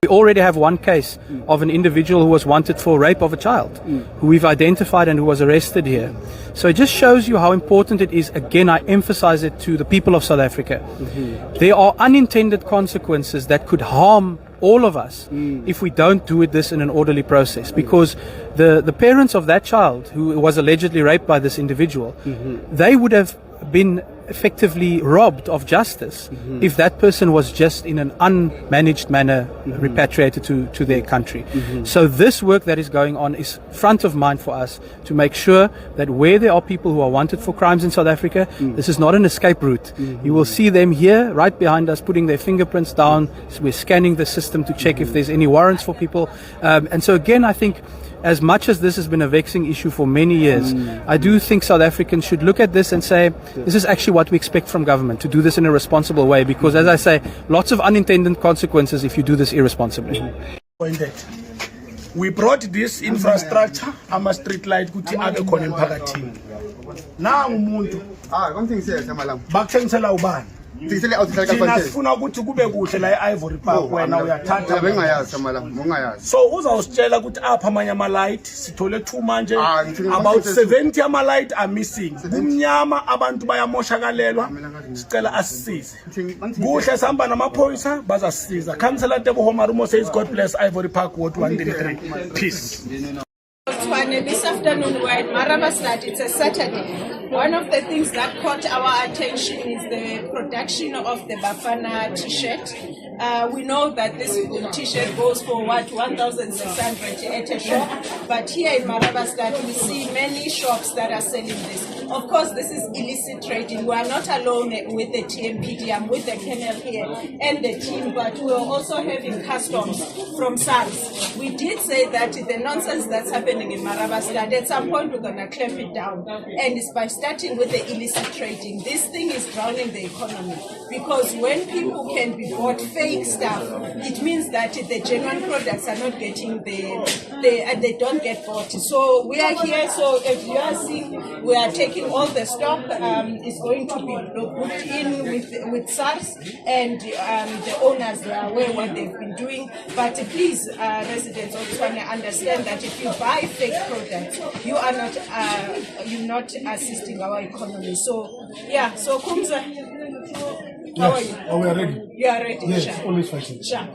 We already have one case of an individual who was wanted for rape of a child, who we've identified and who was arrested here. So it just shows you how important it is. Again, I emphasize it to the people of South Africa. There are unintended consequences that could harm all of us if we don't do this in an orderly process, because the parents of that child who was allegedly raped by this individual, they would have been effectively robbed of justice if that person was just in an unmanaged manner repatriated to their country. So this work that is going on is front of mind for us to make sure that where there are people who are wanted for crimes in South Africa, this is not an escape route. You will see them here right behind us putting their fingerprints down. So we're scanning the system to check if there's any warrants for people. And so again, I think as much as this has been a vexing issue for many years, I do think South Africans should look at this and say, this is actually what we expect from government, to do this in a responsible way, because as I say, lots of unintended consequences if you do this irresponsibly. We brought this infrastructure, ama street light kuti abe khona emphakathini. Na umuntu bakuthengisela ubani? Thina sifuna ukuthi kube kuhle la e-Ivory Park, wena uyathatha bengayazi amala mongayazi. So uzawusitshela ukuthi apha amanye ama light sithole 2 manje, about 70 ama light are missing. Kumnyama abantu bayamoshakalelwa, sicela asisize. Kuhle sihamba namaphoyisa bazasisiza. Councillor Tebo Homarumo says God bless Ivory Park Ward 133. Peace. This afternoon we're in Marabastad. It's a Saturday. One of the things that caught our attention is the production of the Bafana t-shirt. We know that this t-shirt goes for what, 1,600 at a shop, but here in Marabastad we see many shops that are selling this. Of course, this is illicit trading. We are not alone with the TMPD. I'm with the kennel here and the team, but we are also having customs from SARS. We did say that the nonsense that's happening in Marabastad, at some point we're going to clamp it down. And it's by starting with the illicit trading. This thing is drowning the economy, because when people can be bought fake stuff, it means that the genuine products are not getting they don't get bought. So we are here. So if you are seeing, we are taking all the stock. Is going to be booked in with SARS, and the owners are aware what they've been doing. But please, residents of Botswana, understand that if you buy fake products, you are not you're not assisting our economy. So yeah. So Kumza, how are you? Oh, we are ready. You are ready. Yes, Sure. always fashion. Sure.